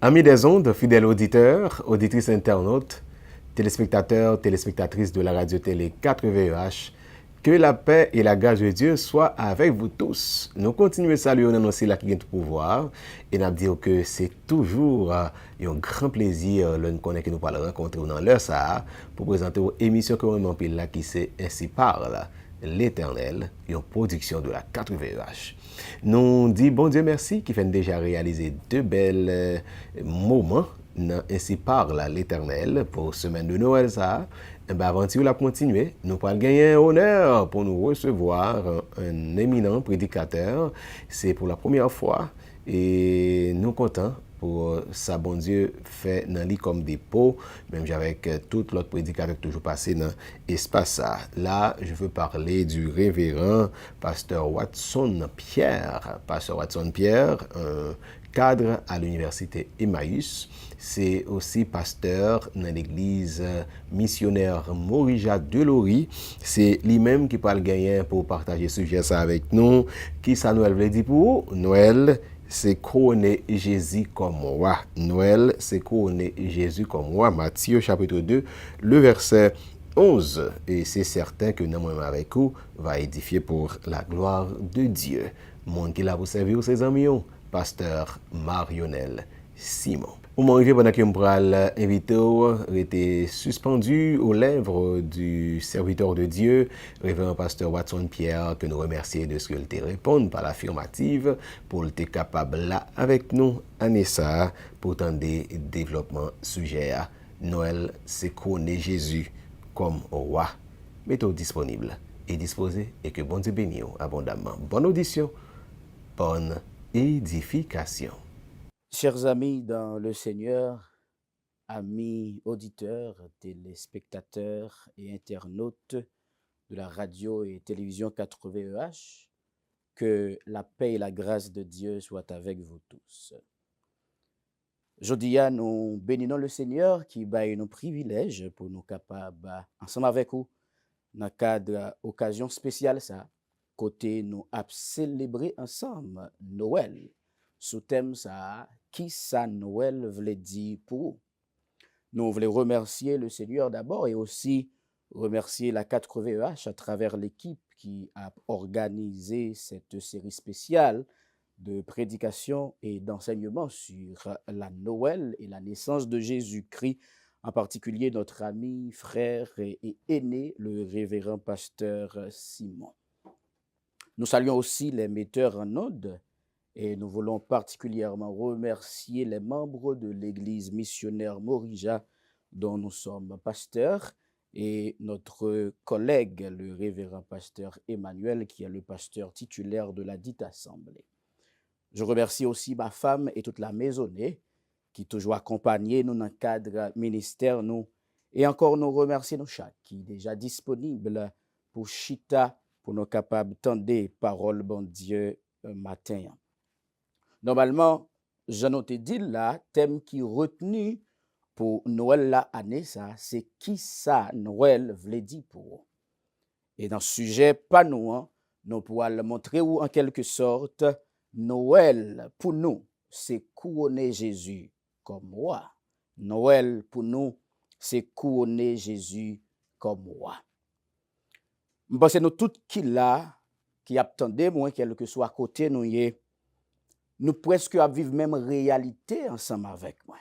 Amis des ondes, fidèles auditeurs, auditrices internautes, téléspectateurs, téléspectatrices de la radio-télé 4VEH, que la paix et la grâce de Dieu soient avec vous tous. Nous continuons à saluer aussi la qui vient de pouvoir et nous dire que c'est toujours un grand plaisir de nous connaître que nous allons rencontrer dans l'heure ça pour présenter une émission que nous appelons là qui c'est Ainsi parle l'Éternel, une production de la 4VEH. Nous disons bon Dieu merci qui fait déjà réaliser deux belles moments Ainsi parle l'Éternel pour semaine de Noël ça. Avant de la continuer, nous allons gagner un honneur pour nous recevoir un éminent prédicateur. C'est pour la première fois et nous contents pour ça, bon Dieu, fait dans lit comme dépôt, même avec tout l'autre prédicateur toujours passé dans l'espace. Là, je veux parler du révérend pasteur Watson Pierre. Pasteur Watson Pierre, un cadre à l'université Emmaüs. C'est aussi pasteur dans l'église missionnaire Morija de Lori. C'est lui-même qui parle gagner pour partager ce sujet ça avec nous. Qui ça Noël veut dire pour vous? Noël, c'est couronner Jésus comme roi. Noël, c'est couronner Jésus comme roi. Matthieu chapitre 2, le verset 11. Et c'est certain que nous, avec vous, va édifier pour la gloire de Dieu. Monde qui l'a vous servir, ses amis, pasteur Marionel Simon. Au moment arrivé pendant que je pral invité, était suspendu aux lèvres du serviteur de Dieu, révérend pasteur Watson Pierre, que nous remercions de ce qu'il te réponde par l'affirmative pour être capable là avec nous, Anessa, pour tendre des développements sujets à Noël, c'est couronner Jésus comme roi. Mettez-vous disponible et disposé et que bon Dieu bénisse abondamment. Bonne audition, bonne édification. Chers amis dans le Seigneur, amis auditeurs, téléspectateurs et internautes de la radio et télévision 4VEH, que la paix et la grâce de Dieu soient avec vous tous. Aujourd'hui, nous bénissons le Seigneur qui baille nos privilèges pour nous capables, ensemble avec vous, dans le cadre occasion spéciale, ça, côté nous à célébrer ensemble Noël, sous thème ça, qui ça Noël voulait dire pour vous. Nous voulons remercier le Seigneur d'abord et aussi remercier la 4VEH à travers l'équipe qui a organisé cette série spéciale de prédication et d'enseignement sur la Noël et la naissance de Jésus-Christ, en particulier notre ami, frère et aîné, le révérend pasteur Simon. Nous saluons aussi les metteurs en ondes et nous voulons particulièrement remercier les membres de l'église missionnaire Morija dont nous sommes pasteurs et notre collègue, le révérend pasteur Emmanuel, qui est le pasteur titulaire de la dite assemblée. Je remercie aussi ma femme et toute la maisonnée qui toujours accompagnent nous dans le cadre ministère nous. Et encore nous remercier nos chats qui est déjà disponible pour chita, pour nous capables d'entendre parole bon Dieu matin. Normalement, j'en ai dit là, thème qui est retenu pour Noël la année, ça, c'est qui ça Noël voulait dire pour. Et dans ce sujet, pas nous, nous pourrons le montrer ou en quelque sorte, Noël pour nous, c'est couronner Jésus comme roi. Noël pour nous, c'est couronner Jésus comme roi. Je pense que nous tous qui là, qui attendons, moi, quel que soit à côté, nous presque à vivre même réalité ensemble avec moi.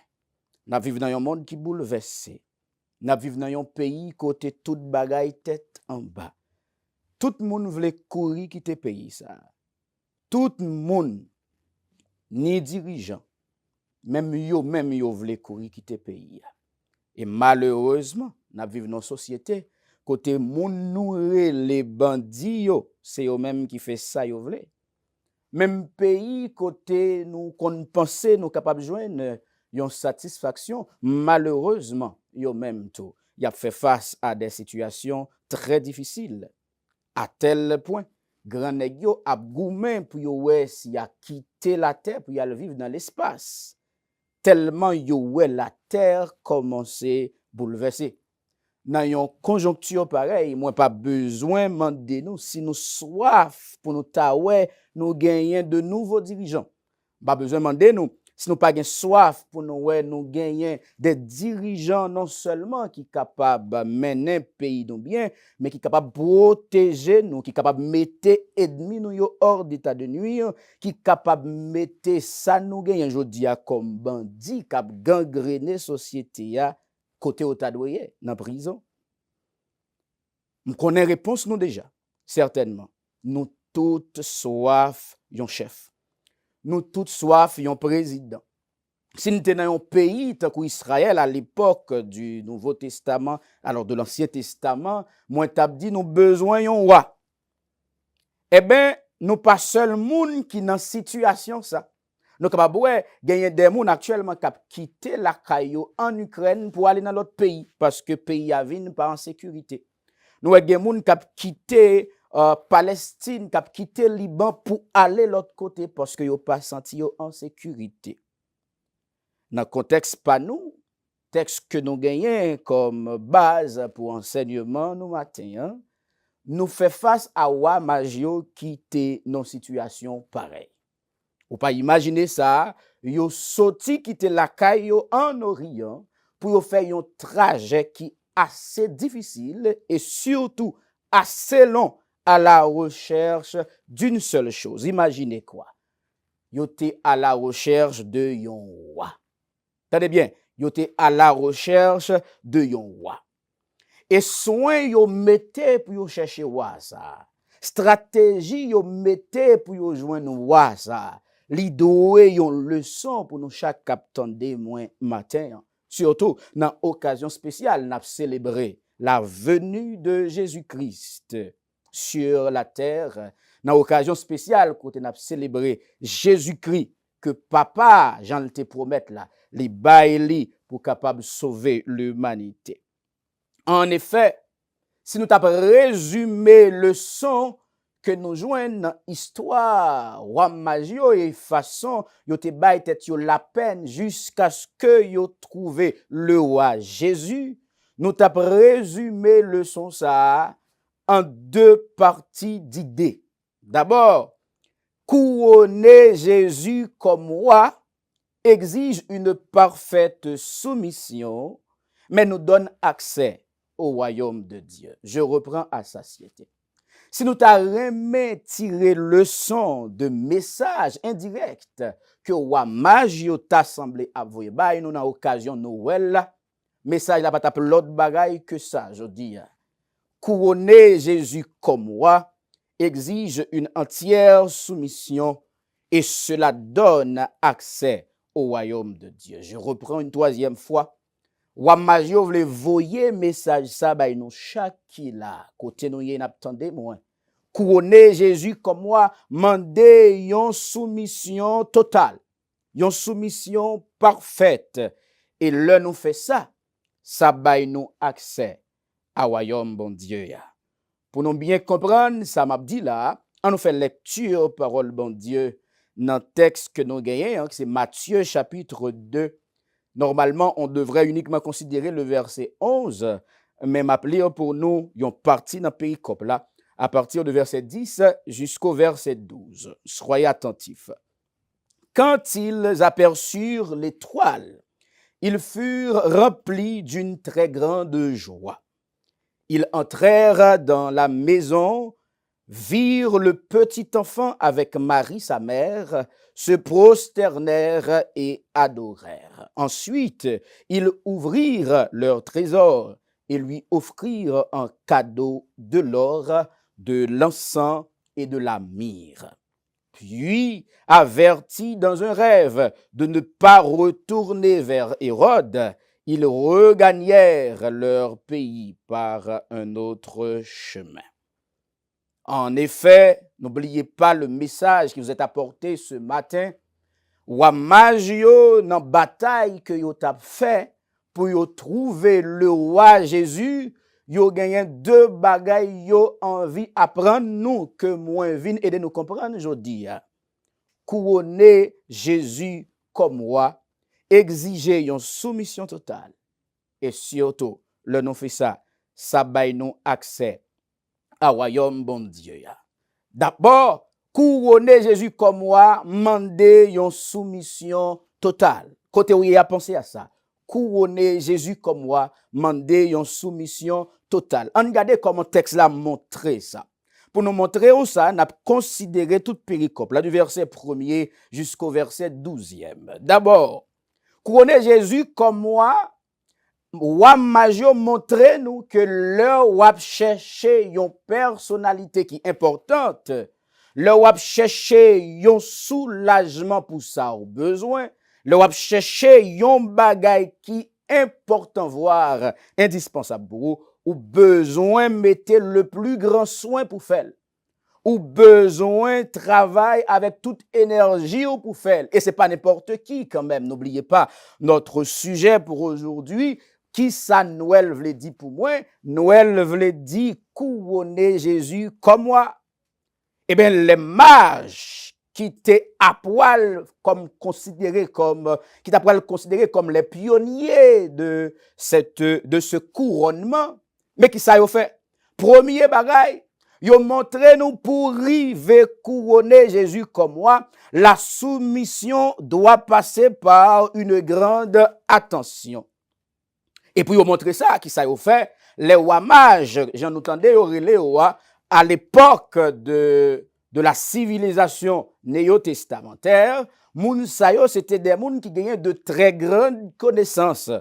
Nous vivons dans un monde qui bouleversé. Nous vivons dans un pays côté toute bagaille tête en bas. Tout le monde voulait courir quitter le pays ça. Tout le monde, ni dirigeant, même yo voulait courir quitter le pays. Et malheureusement, nous vivons dans une société côté moun nou les bandits c'est eux même qui fait ça yo vle. Même pays côté nous qu'on pensait nous capable joindre une satisfaction, malheureusement yo même tout y a fait face à des situations très difficiles à tel point grand nèg yo a goumen pour yo ouais si a quitté la terre pour y aller vivre dans l'espace tellement yo ouais la terre commencer bouleverser. Dans une conjoncture pareille, moi pas besoin demander nous si nous soif pour nous taoué, nous gagner de nouveaux dirigeants. Pas besoin demander nous si nous pas gain soif pour nous ouais, nous gagner des dirigeants non seulement qui capables mener pays nous bien, mais qui capables protéger nous, qui capables mettre ennemis nous yo hors d'état de nuire, qui capables mettre ça nous gagner aujourd'hui comme bandit cap gangréner société ya côté au tadoyer dans prison. Nous connaissons réponse nous déjà, certainement. Nous toutes soif yon chef. Nous toutes soif yon président. Si nous étions dans un pays tant qu'Israël à l'époque du Nouveau Testament, alors de l'Ancien Testament, moi t'ai dit nous besoin yon roi. Eh bien, nous pas seul moun qui dans situation ça. Nous capable ouais, gagner des moun actuellement qui quitter la caillou en Ukraine pour aller dans l'autre pays parce que pays a vinn pas en sécurité. Nous avons des gens qui ont quitté Palestine, qui ont quitté Liban pour aller de l'autre côté parce qu'ils n'ont pas senti en sécurité. Dans le contexte pas nous, texte que nous gagnons comme base pour enseignement nous matin, hein, nous fait face à wa magio qui était dans une situation pareille. Vous pas imaginer ça, yo sorti quitter la caille en Orient pour faire un trajet qui assez difficile et surtout assez long à la recherche d'une seule chose. Imaginez quoi? Yo te à la recherche de yon roi. Tenez bien, yo te à la recherche de yon roi. Et soin yo mette pour yo chercher roi ça. Stratégie yo mette pour yo joindre roi ça. Li dowe yon leçon pour nous chaque captain de moins matin. Surtout, dans occasion spéciale, nous avons célébré la venue de Jésus-Christ sur la terre. Dans occasion spéciale, quand nous avons célébré Jésus-Christ, que papa, Jean te promette là, les baili pour capable sauver l'humanité. En effet, si nous avons résumé le son que nous joignons dans l'histoire, roi magio et façon, yo te bay tête yo la peine jusqu'à ce que yo trouvé le roi Jésus, nous t'a résumé le son ça en deux parties d'idées. D'abord, couronner Jésus comme roi exige une parfaite soumission, mais nous donne accès au royaume de Dieu. Je reprends à satiété. Si nous t'avons tiré leçon de message indirect que roi magio t'a semblé avouer, bah nous dans occasion Noël, message là pas tape l'autre bagaille que ça, je dis. Couronner Jésus comme roi exige une entière soumission et cela donne accès au royaume de Dieu. Je reprends une troisième fois. Roi magio vle voyer message ça bay nous chaque qui là côté nous y n'attendez moins. Couronner Jésus comme moi, mandé yon soumission totale, yon soumission parfaite. Et là nous fait ça, ça bay nous accès à royaume bon Dieu ya. Pour nous bien comprendre, ça m'a dit là, on nous fait lecture parole bon Dieu dans le texte que nous gagnons, c'est Matthieu chapitre 2. Normalement, on devrait uniquement considérer le verset 11, mais m'appeler pour nous, yon parti dans le pays cop là, à partir du verset 10 jusqu'au verset 12. Soyez attentifs. Quand ils aperçurent l'étoile, ils furent remplis d'une très grande joie. Ils entrèrent dans la maison, virent le petit enfant avec Marie, sa mère, se prosternèrent et adorèrent. Ensuite, ils ouvrirent leur trésor et lui offrirent en cadeau de l'or, de l'encens et de la myrrhe. Puis, avertis dans un rêve de ne pas retourner vers Hérode, ils regagnèrent leur pays par un autre chemin. En effet, n'oubliez pas le message qui vous est apporté ce matin. Roi magio dans bataille que yo t'a fait pour yo trouver le roi Jésus, yo gagné deux bagailles yo envie apprendre nous que moins vin aider nous comprendre aujourd'hui. Couronner Jésus comme roi, exiger une soumission totale et surtout le nous fait ça, ça baille nous accès à royaume bon Dieu. D'abord, couronner Jésus comme roi, demander une soumission totale. Côté où il a pensé à ça. Couronner Jésus comme moi, demander une soumission totale. On regarde comment le texte là montre ça. Pour nous montrer où ça, on a considéré toute péricope, là du verset 1er jusqu'au verset 12e. D'abord, couronner Jésus comme moi, Wam Major montre nous que leur wap chercher une personnalité qui est importante, leur wap chercher un soulagement pour ça au besoin, leur wap chercher un bagay qui important voire indispensable pour vous, ou besoin mettez le plus grand soin pour faire. Ou besoin travail avec toute énergie pour faire. Et c'est pas n'importe qui quand même. N'oubliez pas notre sujet pour aujourd'hui. Qui ça Noël voulait dire pour moi? Noël voulait dire couronner Jésus comme moi. Eh bien, les mages qui étaient à poil comme considérés comme, qui étaient à poil considérés comme les pionniers de ce couronnement. Mais qui ça y a fait? Premier bagaille, ils ont montré nous pour river couronner Jésus comme moi, la soumission doit passer par une grande attention. Et puis, ils ont montré ça, qui ça a fait, les rois mages, j'en entendais à l'époque de la civilisation néo-testamentaire, moun sayo, c'était des moun qui gagnaient de très grandes connaissances.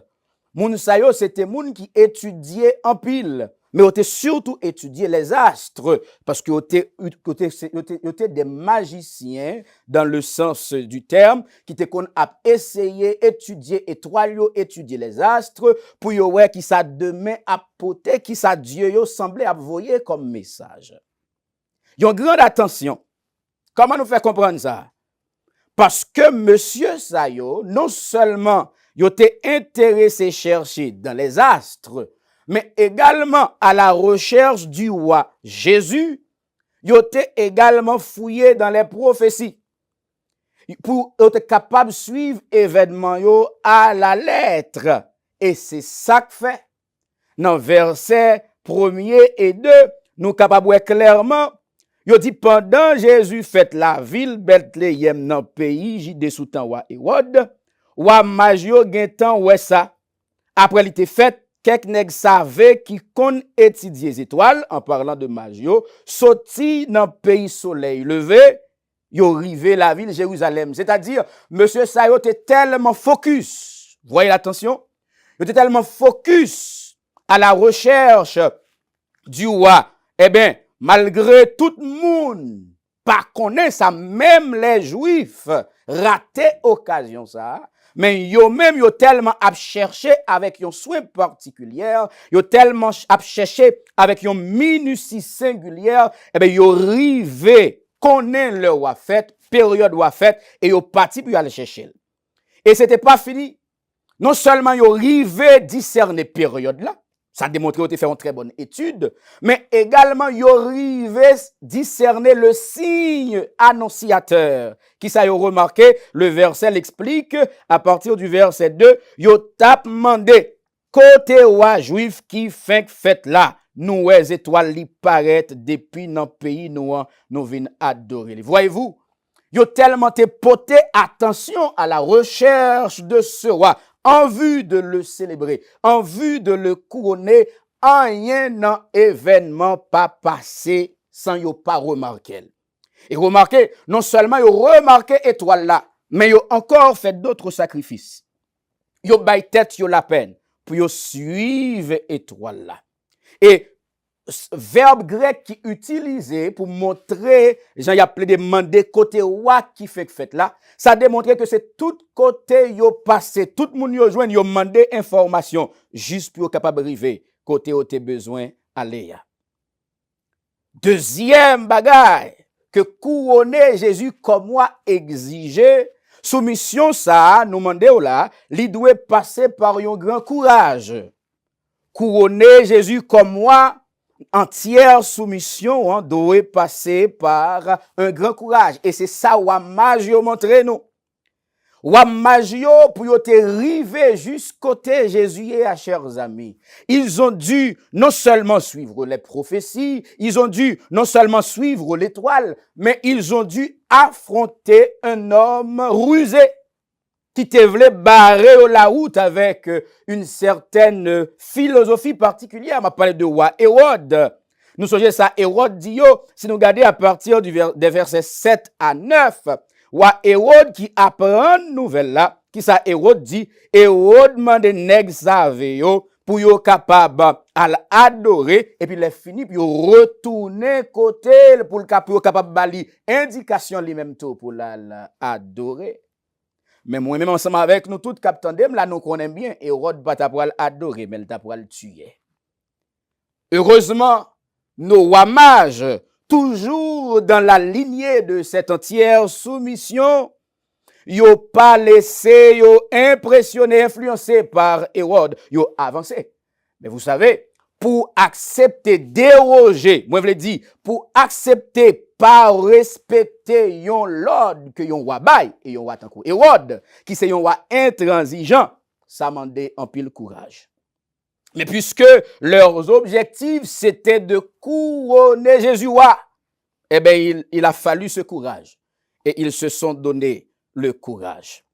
Moun sayo, c'était moun qui étudiaient en pile. Mais on était surtout étudié les astres, parce que on était des magiciens, dans le sens du terme, qui étaient qu'on a essayé étudier étoiles, étudier les astres, pour yo ouais qui ça demain a poté, qui ça Dieu yo semblait envoyer comme message. Yon grande attention. Comment nous faire comprendre ça? Parce que monsieur Sayo, non seulement yo était intéressé chercher dans les astres, mais également à la recherche du roi Jésus, il était également fouillé dans les prophéties pour être capable de suivre l'événement à la lettre. Et c'est ça que fait. Dans versets 1er et 2, nous sommes capables de voir clairement, il dit pendant Jésus fait la ville Bethléem dans le pays, Judée sous temps roi Hérode, roi Majio gen temps ouais ça. Après il était fait quelques nèg savait qui kon étudier les étoiles en parlant de Majio, sorti dans pays soleil levé, yo rivé la ville Jérusalem. C'est-à-dire monsieur Sayo était tellement focus. Voyez l'attention? Il était tellement focus à la recherche du roi. Eh bien, malgré tout le monde pas connaît ça, même les juifs raté occasion ça. Mais yo même yo tellement ap cherché avec un soin particulier, yo tellement ap cherché avec une minutie singulière, eh ben yo rivé connaît le roi fait, période roi fait et yo parti pour aller chercher. Et c'était pas fini. Non seulement yo rivé discerner période là, ça démontre qu'il a fait une très bonne étude, mais également, il arrivé discerner le signe annonciateur. Qui ça y a remarqué? Le verset l'explique, à partir du verset 2, il a demandé, côté roi juif qui fait là, nous les étoiles li paraître depuis notre pays, nous venons adorer. Voyez-vous, il a tellement porté attention à la recherche de ce roi, en vue de le célébrer, en vue de le couronner, rien dans événement pas passé sans yo pas remarquer. Et remarquez, non seulement yo remarqué étoile là, mais yo encore fait d'autres sacrifices. Yo bay tête yo la peine pour yo suivre étoile là. Et verbe grec qui utilisé pour montrer, Jean y a appelé demander côté roi qui fait là, ça démontre que c'est tout côté yo passé, tout le monde yo joindre yo demander information juste pour capable arriver côté où t'es besoin aller. Deuxième bagaille que couronner Jésus comme moi exiger, soumission ça nous demander là, li doit passer par un grand courage. Couronner Jésus comme moi entière soumission doit passer par un grand courage. Et c'est ça Wam Majio montré nous. Wam Majio pour te river jusqu'au côté Jésus et chers amis. Ils ont dû non seulement suivre les prophéties, ils ont dû non seulement suivre l'étoile, mais ils ont dû affronter un homme rusé qui te voulait barrer la route avec une certaine philosophie particulière. On parlé de roi Hérode. Nous songez ça, Hérode dit, si nous regardons à partir des versets 7 à 9, roi Hérode qui apprend une nouvelle là, qui ça Hérode dit, Hérode mande nèg save yo, pour yo capable à l'adorer, et puis les fini, puis yo retourner côté, pour yo capable bali indication lui-même tout pour l'adorer. Mais moi-même ensemble avec nous tous captandem là nous connaissons bien Hérode pas t'a pour adorer mais il t'a pour le tuer. Heureusement, nos rois mages toujours dans la lignée de cette entière soumission, yo pas laissé yo impressionné influencé par Hérode, yo avancé. Mais vous savez, pour accepter déroger, moi je l'ai dit, pour accepter pas respecter yon l'ordre que yon roi bail et yon roi tankou Hérode qui c'est yon roi intransigeant, ça mandait en pile courage. Mais puisque leurs objectifs c'était de couronner Jésus roi, eh bien il a fallu ce courage et ils se sont donné le courage.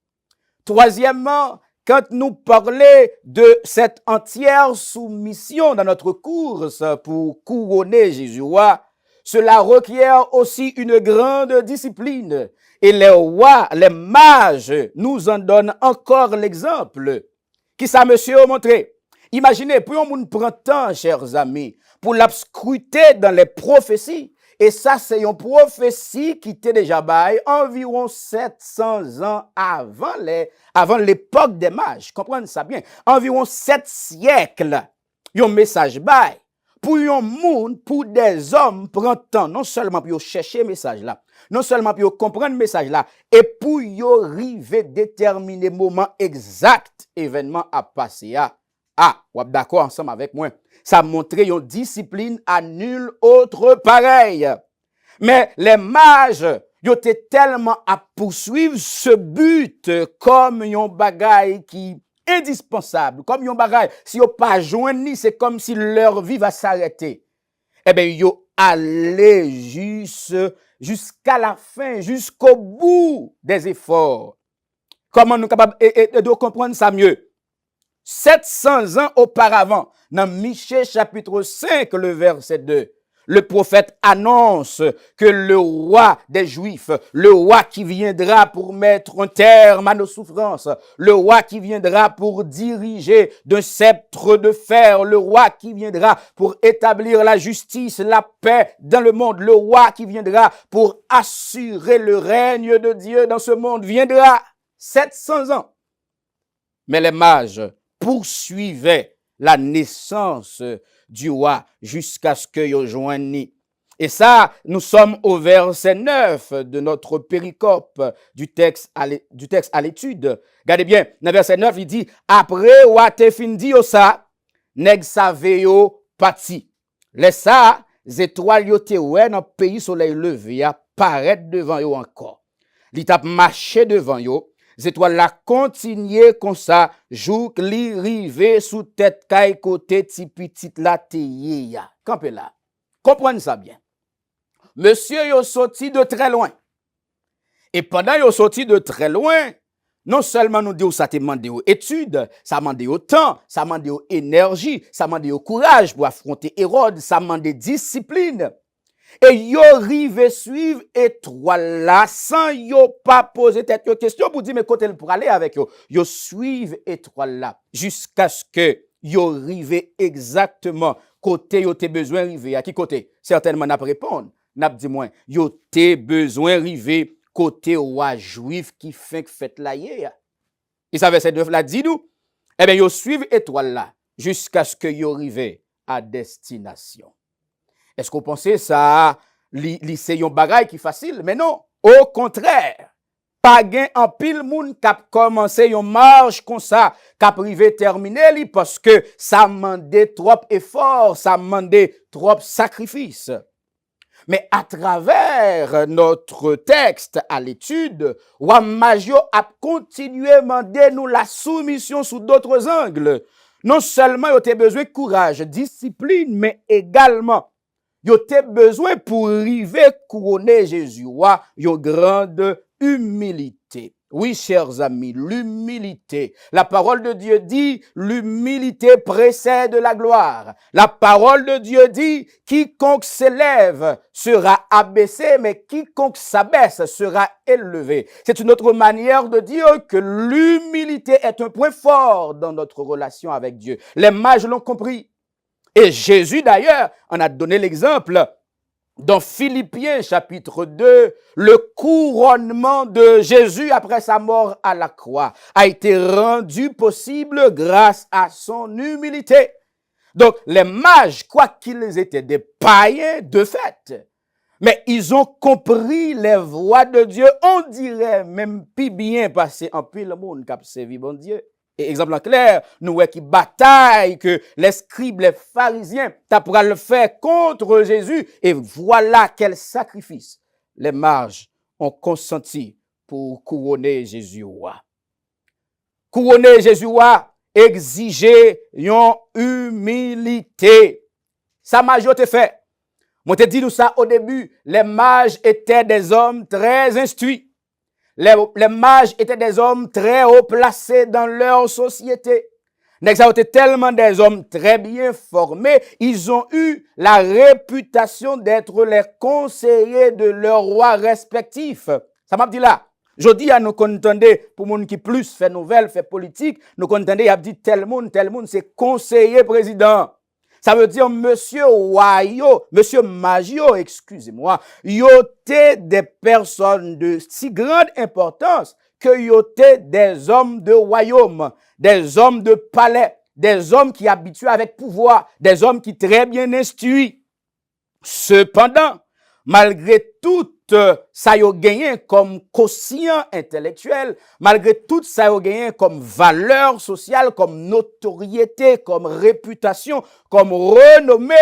Troisièmement, quand nous parlons de cette entière soumission dans notre course pour couronner Jésus roi, cela requiert aussi une grande discipline. Et les rois, les mages nous en donnent encore l'exemple. Qui ça, monsieur, a montré? Imaginez, pour un monde prend temps, chers amis, pour l'abscruter dans les prophéties. Et ça, c'est une prophétie qui était déjà bail environ 700 ans avant l'époque des mages. Comprenez ça bien. Environ 7 siècles. Un message bail. Pour un monde, pour des hommes, prend temps, non seulement pour chercher le message là, non seulement pour comprendre le message là, et pour arriver déterminer le moment exact, événement à passer à. Ah, vous êtes d'accord ensemble avec moi? Ça montre une discipline à nul autre pareil. Mais les mages, ils étaient tellement à poursuivre ce but comme un bagage qui indispensable, comme un bagage, si vous pas joindre, c'est comme si leur vie va s'arrêter. Eh bien, yo allé jusqu'à la fin, jusqu'au bout des efforts. Comment nous capables de comprendre ça mieux? 700 ans auparavant, dans Michée chapitre 5, le verset 2, le prophète annonce que le roi des Juifs, le roi qui viendra pour mettre un terme à nos souffrances, le roi qui viendra pour diriger d'un sceptre de fer, le roi qui viendra pour établir la justice, la paix dans le monde, le roi qui viendra pour assurer le règne de Dieu dans ce monde, viendra 700 ans. Mais les mages poursuivaient la naissance du roi jusqu'à ce que yo joignent. Et ça, nous sommes au verset 9 de notre péricope du texte à l'étude. Regardez bien, dans le verset 9, il dit, après roi te fin di yo ça, nèg save yo pati. Les ça, étoiles yo te wè dans pays soleil levé, paraître devant yo encore. Li tap marché devant yo. Les étoiles la continuer comme ça, jouk li rive sous tête kay côté ti petit la teye ya. Campé là. Comprenez ça bien. Monsieur yo sorti de très loin. Et pendant yo sorti de très loin, non seulement nous dit ça te demande aux études, ça demande au temps, ça demande aux énergie, ça demande au courage pour affronter Hérode, ça demande discipline. Et yo rive suivre étoile là sans yo pas poser tête yo question pour dire mais côté pour aller avec yo. Yo suivre étoile là jusqu'à ce que yo rive exactement côté yo te besoin rive à qui côté? Certainement n'a pas répondre. N'a dit moins yo te besoin rive côté roi juif qui fait la hier. Et ça verset 9 là dit nous eh bien yo suivre étoile là jusqu'à ce que yo rive à destination. Est-ce qu'on pensait ça, c'est un bagay qui facile? Mais non, au contraire. Pas gain en pile moun k'ap commencé yon marche comme ça, k'ap rive terminer li parce que ça mandait trop effort, ça mandait trop sacrifice. Mais à travers notre texte à l'étude, Wam Majyo a continué demander nous la soumission sous d'autres angles. Non seulement il a besoin de courage, discipline, mais également yo te besoin pour arriver couronner Jésus roi, yo grande humilité. Oui, chers amis, l'humilité. La parole de Dieu dit, l'humilité précède la gloire. La parole de Dieu dit, quiconque s'élève sera abaissé, mais quiconque s'abaisse sera élevé. C'est une autre manière de dire que l'humilité est un point fort dans notre relation avec Dieu. Les mages l'ont compris. Et Jésus, d'ailleurs, en a donné l'exemple. Dans Philippiens chapitre 2, le couronnement de Jésus après sa mort à la croix a été rendu possible grâce à son humilité. Donc les mages, quoiqu'ils étaient des païens de fait, mais ils ont compris les voies de Dieu, on dirait même plus bien passé en pile monde qui a servi bon Dieu. Et exemple en clair, nous voyons qui bataille que les scribes, les pharisiens, t'apprend le faire contre Jésus. Et voilà quel sacrifice les mages ont consenti pour couronner Jésus roi. Couronner Jésus roi, exiger une humilité. Ça majorité fait. Moi te dit nous ça au début, les mages étaient des hommes très instruits. Les mages étaient des hommes très haut placés dans leur société. Ils étaient tellement des hommes très bien formés, ils ont eu la réputation d'être les conseillers de leurs rois respectifs. Ça m'a dit là. Je dis à nous contender, pour moun qui plus fait nouvelles, fait politique, nous contender, il a dit tel monde, c'est conseiller président. Ça veut dire, monsieur Wayo, monsieur Magio, excusez-moi, yoté des personnes de si grande importance que yoté des hommes de royaume, des hommes de palais, des hommes qui habitués avec pouvoir, des hommes qui très bien instruits. Cependant, malgré tout ça yo gagné comme quotient intellectuel, malgré tout ça yo gagné comme valeur sociale, comme notoriété, comme réputation, comme renommée,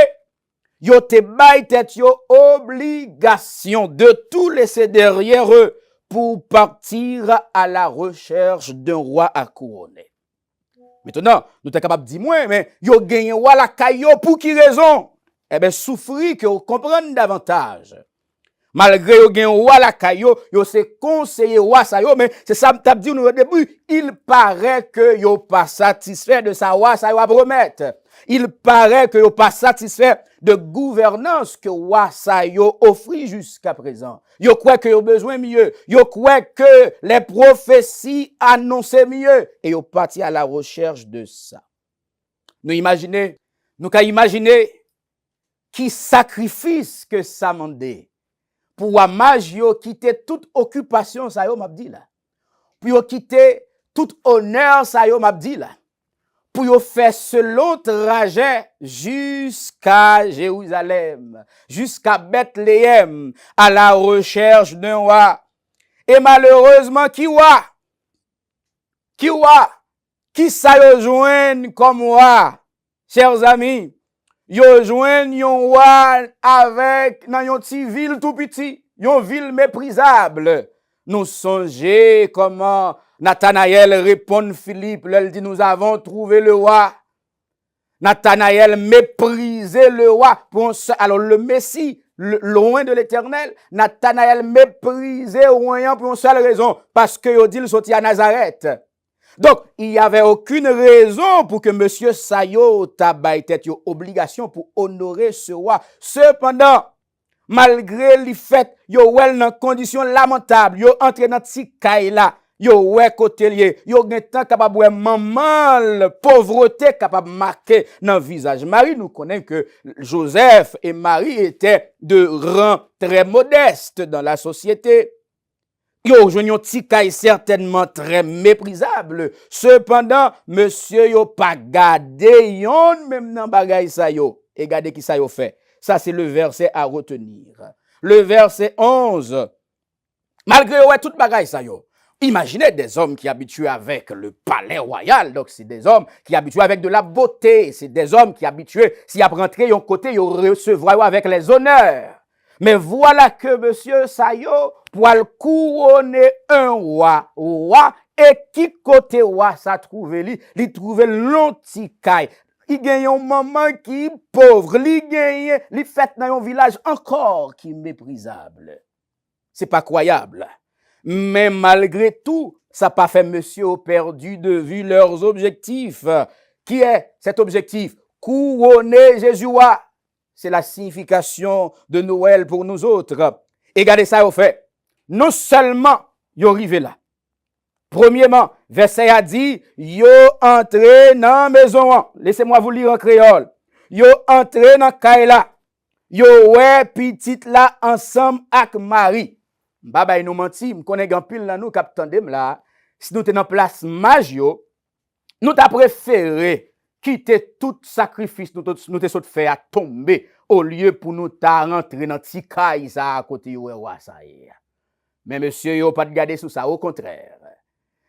yo te bay tête yo obligation de tout laisser derrière eux pour partir à la recherche d'un roi à couronner. Maintenant, nous sommes capables de dire moins, mais yo gagné roi la caillou pour qui raison? Eh bien, souffrir que vous compreniez davantage. Malgré yo gen roi la kayo, yo se conseiller roi sa yo, mais c'est ça m't'a dit au début, il paraît que yo pas satisfait de sa roi sa yo a promettre. Il paraît que yo pas satisfait de gouvernance que roi sa yo offrit jusqu'à présent. Yo croit que yo besoin mieux, yo croit que les prophéties annonçaient mieux et yo parti à la recherche de ça. Nous ka imaginer qui sacrifice que ça mandé. Pour un mage yo quitter toute occupation ça yo m'a dit là. Pour yo quitter tout honneur ça yo m'a dit là. Pour yo faire ce long trajet jusqu'à Jérusalem, jusqu'à Bethléem à la recherche d'un roi. Et malheureusement qui roi? Qui ça yo joindre comme roi? Chers amis, yo joignent yon roi avec dans yon petit ville tout petit, yon ville méprisable. Nous songez comment Nathanaël répond Philippe, il dit nous avons trouvé le roi. Nathanaël méprisait le roi alors le Messie loin de l'Éternel, Nathanaël méprisait roi pour une seule raison parce que yo dit il sorti à Nazareth. Donc, il n'y avait aucune raison pour que monsieur Sayo tabaye tête yo obligation pour honorer ce roi. Cependant, malgré les faits, yo wel dans condition lamentable, yo entre dans ti kay là, yo ouais côté lié, yo gen temps capable maman pauvreté capable marquer dans visage. Marie nous connaît que Joseph et Marie étaient de rang très modeste dans la société. Yo joignon ti kay certainement très méprisable. Cependant, monsieur yo pas gardé yon même nan bagay sa yo. Et gardez qui ça yo fait. Ça c'est le verset à retenir. Le verset 11. Malgré ouais tout bagay sa yo. Imaginez des hommes qui habitués avec le palais royal. Donc, c'est des hommes qui habitués avec de la beauté. C'est des hommes qui habitués, s'il a rentré yon côté, yon recevra avec les honneurs. Mais voilà que monsieur Sayo, pour le couronner un roi, et qui côté roi ça trouve li trouve l'anticaille. Il gagne un maman qui est pauvre, li fait dans un village encore qui est méprisable. C'est pas croyable. Mais malgré tout, Ça n'a pas fait monsieur perdu de vue leurs objectifs. Qui est cet objectif? Couronner Jésus. C'est la signification de Noël pour nous autres. Et regardez ça, au fait. Non seulement ils arrivé là. Premièrement, verset a dit, yo entré dans la maison. Laissez-moi vous lire en créole. Yo entré dans Kaila. Yo ouais petite là ensemble avec Marie. Baba nous menti, me connaît grand pile là nous cap tandem là. Si nous t'es dans place mage yo, nous t'a préféré quitter tout sacrifice nous te saute fait à tomber au lieu pour nous ta rentrer dans ti caille ça à côté ouais ça y est. Mais monsieur yo pas de garder sous ça, au contraire.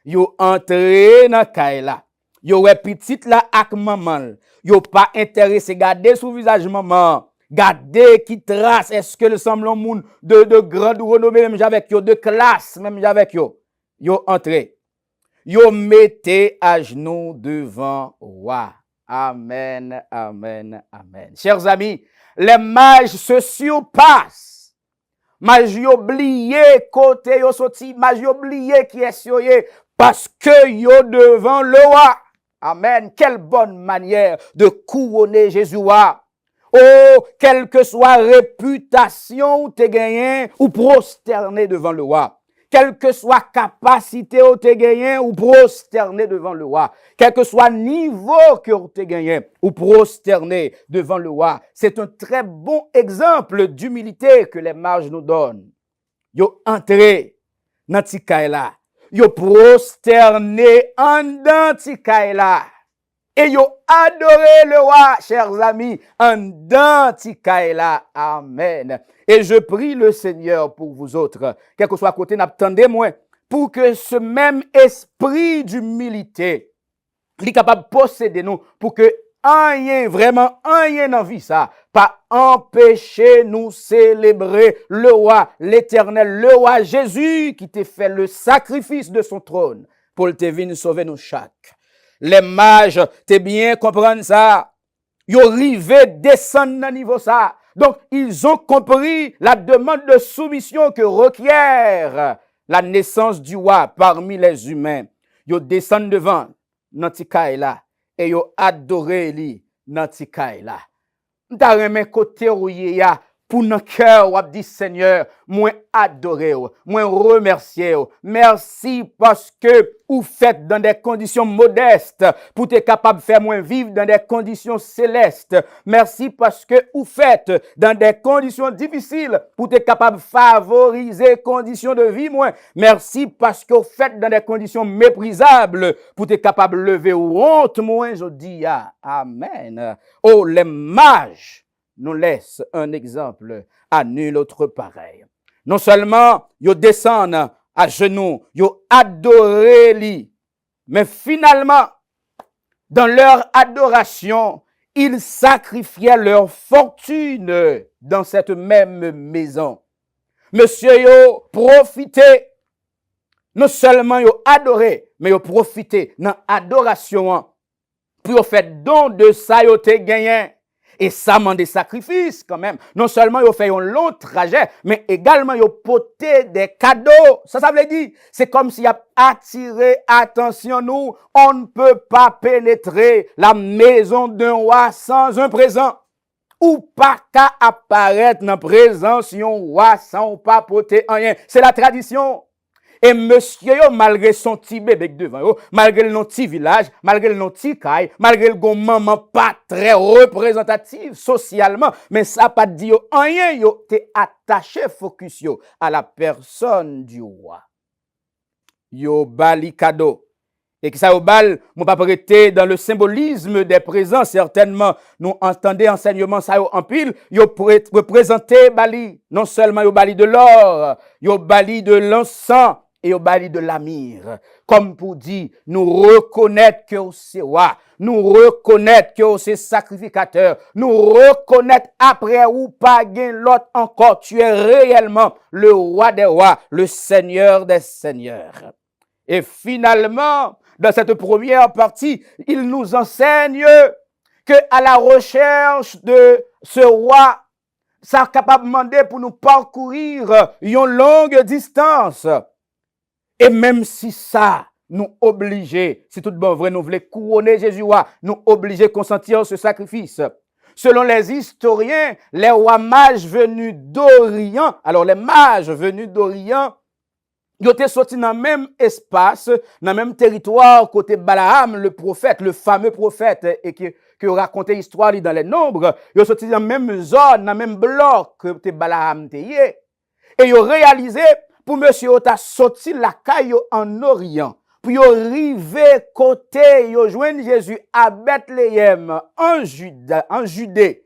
Yo entré dans Kaila. Yo ouais petite là ak maman. Yo pas intéressé garder sous visage maman. Gardez qui trace, est-ce que le semblant monde de grande renommée, même avec yo, de classe, même avec yo. Yo entré. Yo mettez à genoux devant roi. Amen, amen, amen. Chers amis, les mages se surpassent. Mages yo oublié côté yo sorti, mages yo oublié qui est yoye, parce que yo devant le roi. Amen. Quelle bonne manière de couronner Jésus roi. Oh, quelle que soit réputation ou te gagné ou prosterné devant le roi. Quelle que soit capacité ou te gagné ou prosterné devant le roi. Quel que soit niveau que te gagné ou prosterné devant le roi. C'est un très bon exemple d'humilité que les mages nous donnent. Yo entré dans Tikaïla. Yo prosterné en dans Tikaïla. Et yo adoré le roi, chers amis, en Dantikaïla. Amen. Et je prie le Seigneur pour vous autres, quel que soit à côté, n'attendez moi, pour que ce même esprit d'humilité, il est capable de posséder nous, pour que rien, vraiment rien dans vie ça, pas empêcher nous célébrer le roi, l'éternel, le roi Jésus, qui t'a fait le sacrifice de son trône, pour te venir sauver nous chaque. Les mages, t'es bien comprendre ça. Ils ont arrivé descendre dans niveau ça. Donc, ils ont compris la demande de soumission que requiert la naissance du roi parmi les humains. Ils descendent devant Nantikaïla et ils ont adoré lui Nantikaïla. M'ta remen côté rouillé ya pour nos cœurs ou dit Seigneur, moi adorer, moi remercier. Merci parce que vous faites dans des conditions modestes pour être capable de faire moins vivre dans des conditions célestes. Merci parce que vous faites dans des conditions difficiles pour être capable de favoriser conditions de vie moins. Merci parce que vous faites dans des conditions méprisables pour être capable de lever honte moins. Je dis amen. Oh, les mages nous laisse un exemple à nul autre pareil. Non seulement ils descendent à genoux, ils adorent lui, mais finalement, dans leur adoration, ils sacrifiaient leur fortune dans cette même maison. Monsieur, yo profité, non seulement yo adoré, mais yo profité dans l'adoration pour faire don de ça yo te gagné. Et ça demande des sacrifices quand même. Non seulement ils ont fait un long trajet, mais également ils ont porté des cadeaux. Ça veut dire, c'est comme s'il a attiré attention nous. On ne peut pas pénétrer la maison d'un roi sans un présent. Ou pas qu'à apparaître dans la présence d'un roi sans pas porter rien. C'est la tradition. Et monsieur, malgré son petit bébé devant, malgré le petit village, malgré le petit caille, malgré le gon maman pas très représentative socialement, mais ça pas dit rien, yo t'es attaché focus yo à la personne du roi. Yo bali cadeau. Et que ça yo bal, mon pas prêter dans le symbolisme des présents certainement. Nous entendez enseignement ça yo en pile, yo représenter bali, non seulement yo bali de l'or, yo bali de l'encens et au bali de la myrrhe, comme pour dire, nous reconnaître que c'est roi, nous reconnaître que c'est sacrificateur, nous reconnaître après ou pas gain l'autre encore, tu es réellement le roi des rois, le seigneur des seigneurs. Et finalement, dans cette première partie, il nous enseigne que à la recherche de ce roi, ça capable de demander pour nous parcourir une longue distance. Et même si ça nous oblige, si tout bon vrai, nous voulons couronner Jésus, nous obliger à consentir ce sacrifice. Selon les historiens, les rois mages venus d'Orient, alors les mages venus d'Orient, ils étaient sortis dans le même espace, dans le même territoire, côté Balaam, le prophète, le fameux prophète, et qui racontait l'histoire dans les Nombres. Ils sont sortis dans la même zone, dans le même bloc que Balaam était. Et ils ont réalisé, pour monsieur, ils ont sorti la caille en Orient. Puis ils ont arrivé côté, ils ont joint Jésus à Bethléem, en Judée.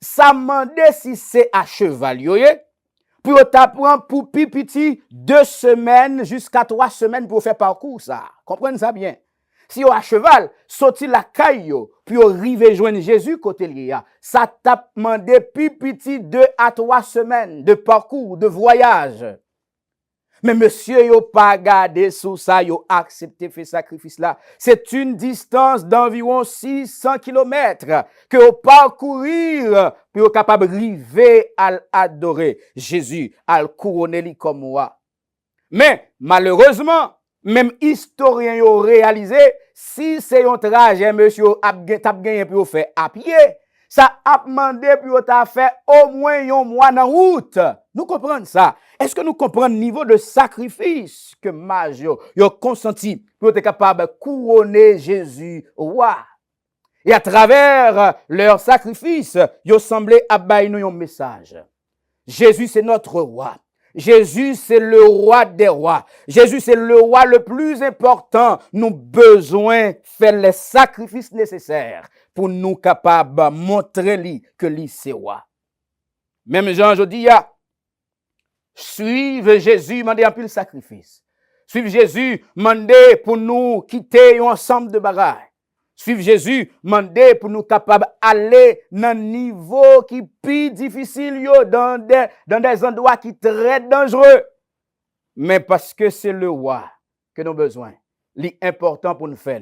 Ça demandait si c'est à cheval, puis on t'apprend pour petit 2 semaines jusqu'à 3 semaines pour faire parcours ça. Comprenez ça bien. Si on à cheval, sorti la caille, puis on arrive joindre Jésus côté lié, ça t'a demandé petit 2 à 3 semaines de parcours, de voyage. Mais monsieur, yo pas gardé sous ça, yo accepté faire sacrifice là. C'est une distance d'environ 600 km que vous parcourir pour être capable d'arriver à adorer Jésus, à le couronner comme moi. Mais malheureusement, même historiens yo réalisé, si c'est un trajet, monsieur, t'a gagné pour faire à pied, ça a demandé pour t'a fait au moins un mois en route. Nous comprenons ça. Est-ce que nous comprenons le niveau de sacrifice que mage yo consenti pour être capable de couronner Jésus roi? Et à travers leur sacrifice, ils semblé abailler nous un message. Jésus c'est notre roi. Jésus, c'est le roi des rois. Jésus, c'est le roi le plus important. Nous avons besoin de faire les sacrifices nécessaires pour nous capables de montrer que lui, c'est roi. Même Jean, je dis, suivre Jésus, demander un peu le sacrifice. Suivre Jésus, demander pour nous quitter un ensemble de bagages. Suivre Jésus, demander pour nous capables d'aller dans un niveau qui est plus difficile, dans des endroits qui sont très dangereux. Mais parce que c'est le roi que nous avons besoin. L'important pour nous faire.